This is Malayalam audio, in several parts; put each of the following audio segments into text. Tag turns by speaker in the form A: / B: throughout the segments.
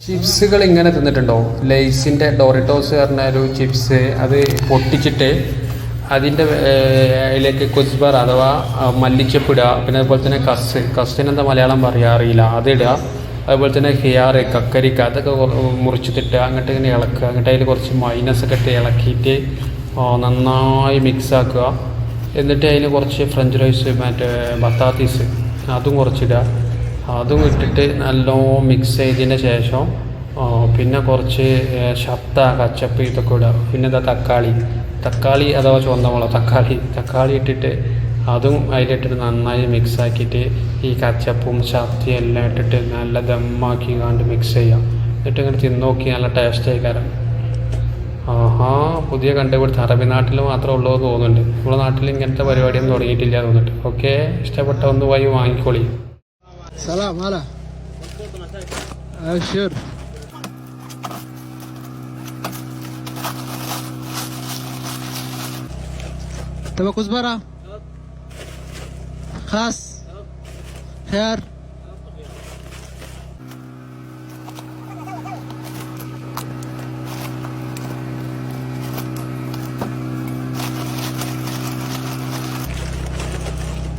A: ചിപ്സുകൾ ഇങ്ങനെ തിന്നിട്ടുണ്ടോ? ലേസിൻ്റെ ഡോറിറ്റോസ് പറഞ്ഞ ഒരു ചിപ്സ് അത് പൊട്ടിച്ചിട്ട് അതിൻ്റെ അതിലേക്ക് കുസ്ബർ അഥവാ മല്ലിച്ചപ്പ് ഇടുക. പിന്നെ അതുപോലെ തന്നെ കസ്സിനെന്താ മലയാളം പറയുക അറിയില്ല, അതിടുക. അതുപോലെ തന്നെ ഹിയാർ, കക്കരിക്ക അതൊക്കെ മുറിച്ചിട്ടിട്ട് അങ്ങോട്ട് ഇങ്ങനെ ഇളക്കുക. അങ്ങോട്ട് അതിൽ കുറച്ച് മൈനസൊക്കെ ഇട്ട് ഇളക്കിയിട്ട് നന്നായി മിക്സ് ആക്കുക. എന്നിട്ട് അതിൽ കുറച്ച് ഫ്രഞ്ച് ഫ്രൈസ് മറ്റേ ബത്താത്തീസ് അതും കുറച്ചിടുക. അതും ഇട്ടിട്ട് നല്ലോണം മിക്സ് ചെയ്തതിന് ശേഷം പിന്നെ കുറച്ച് ഷത്ത, കച്ചപ്പ് ഇതൊക്കെ ഇടുക. പിന്നെ എന്താ തക്കാളി അഥവാ ചുവന്ന മുളക് തക്കാളി ഇട്ടിട്ട് അതും അതിലിട്ടിട്ട് നന്നായി മിക്സ് ആക്കിയിട്ട് ഈ കച്ചപ്പും ഷത്തയും എല്ലാം ഇട്ടിട്ട് നല്ല ദമ്മാക്കി കണ്ട് മിക്സ് ചെയ്യാം. എന്നിട്ട് ഇങ്ങനെ തിന്ന് നോക്കി നല്ല ടേസ്റ്റ് ആയിക്കാരം. ആഹാ, പുതിയ കണ്ടുപിടുത്തം. അറബി നാട്ടിൽ മാത്രമേ ഉള്ളൂ തോന്നുന്നുണ്ട്. നമ്മുടെ നാട്ടിൽ ഇങ്ങനത്തെ പരിപാടിയൊന്നും തുടങ്ങിയിട്ടില്ല തോന്നിട്ട്. ഓക്കെ, ഇഷ്ടപ്പെട്ട ഒന്ന് പോയി വാങ്ങിക്കോളി.
B: سلام هلا ابشر تبغى كزبره خاص خيار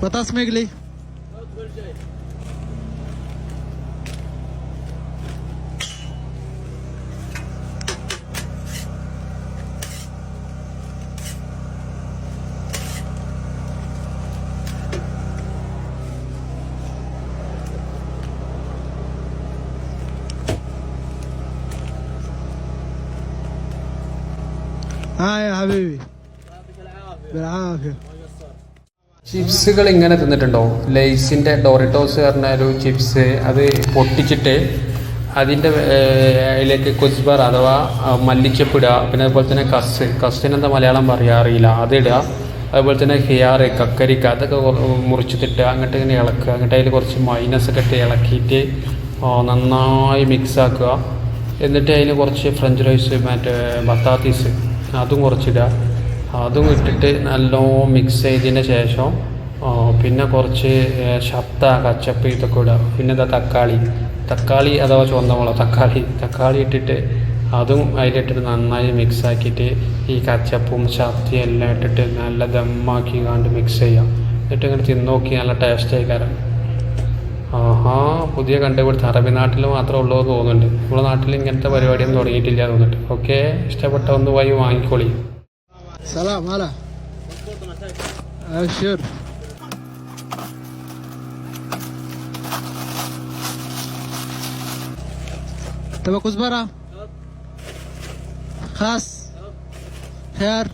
B: بطاطس مقلي ها يا حبيبي بالعافية.
A: ചിപ്സുകൾ ഇങ്ങനെ തിന്നിട്ടുണ്ടോ? ലേസിൻ്റെ ഡോറിറ്റോസ് പറഞ്ഞ ഒരു ചിപ്സ് അത് പൊട്ടിച്ചിട്ട് അതിൻ്റെ അതിലേക്ക് കുസ്ബർ അഥവാ മല്ലിച്ചപ്പ് ഇടുക. പിന്നെ അതുപോലെ തന്നെ കസ്സിനെന്താ മലയാളം പറയുക അറിയില്ല, അതിടുക. അതുപോലെ തന്നെ ഹിയാർ, കക്കരിക്ക അതൊക്കെ മുറിച്ചിട്ടിട്ട് അങ്ങോട്ട് ഇങ്ങനെ ഇളക്കുക. അങ്ങോട്ട് അതിൽ കുറച്ച് മൈനസൊക്കെ ഇട്ട് ഇളക്കിയിട്ട് നന്നായി മിക്സ് ആക്കുക. എന്നിട്ട് അതിൽ കുറച്ച് ഫ്രഞ്ച് ഫ്രൈസ് മറ്റേ ബത്താത്തീസ് അതും കുറച്ചിടുക. അതും ഇട്ടിട്ട് നല്ലോണം മിക്സ് ചെയ്തതിന് ശേഷം പിന്നെ കുറച്ച് ഷത്ത, കച്ചപ്പ് ഇതൊക്കെ ഇടുക. പിന്നെ എന്താ തക്കാളി അഥവാ ചുവന്ന മുളക് തക്കാളി ഇട്ടിട്ട് അതും അതിലിട്ടിട്ട് നന്നായി മിക്സ് ആക്കിയിട്ട് ഈ കച്ചപ്പും ഷത്തയും എല്ലാം ഇട്ടിട്ട് നല്ല ദമ്മാക്കി കണ്ട് മിക്സ് ചെയ്യാം. എന്നിട്ട് ഇങ്ങനെ തിന്ന് നോക്കി നല്ല ടേസ്റ്റ് ആയിക്കാരം. ആഹാ, പുതിയ കണ്ടുപിടുത്തം. അറബി നാട്ടിൽ മാത്രമേ ഉള്ളൂ തോന്നുന്നുണ്ട്. നമ്മുടെ നാട്ടിൽ ഇങ്ങനത്തെ പരിപാടിയൊന്നും തുടങ്ങിയിട്ടില്ല തോന്നിട്ട്. ഓക്കെ, ഇഷ്ടപ്പെട്ട ഒന്ന് പോയി വാങ്ങിക്കോളി.
B: سلام هلا ابشر تبغى كزبره خاص خيار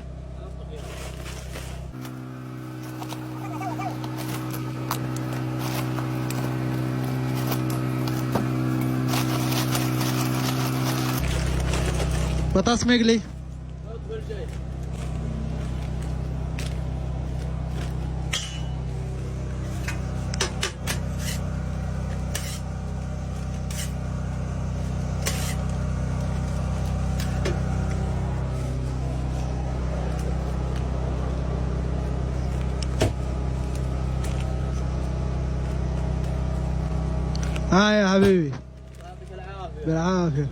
B: بطاطس مقلي ها يا حبيبي بالعافية.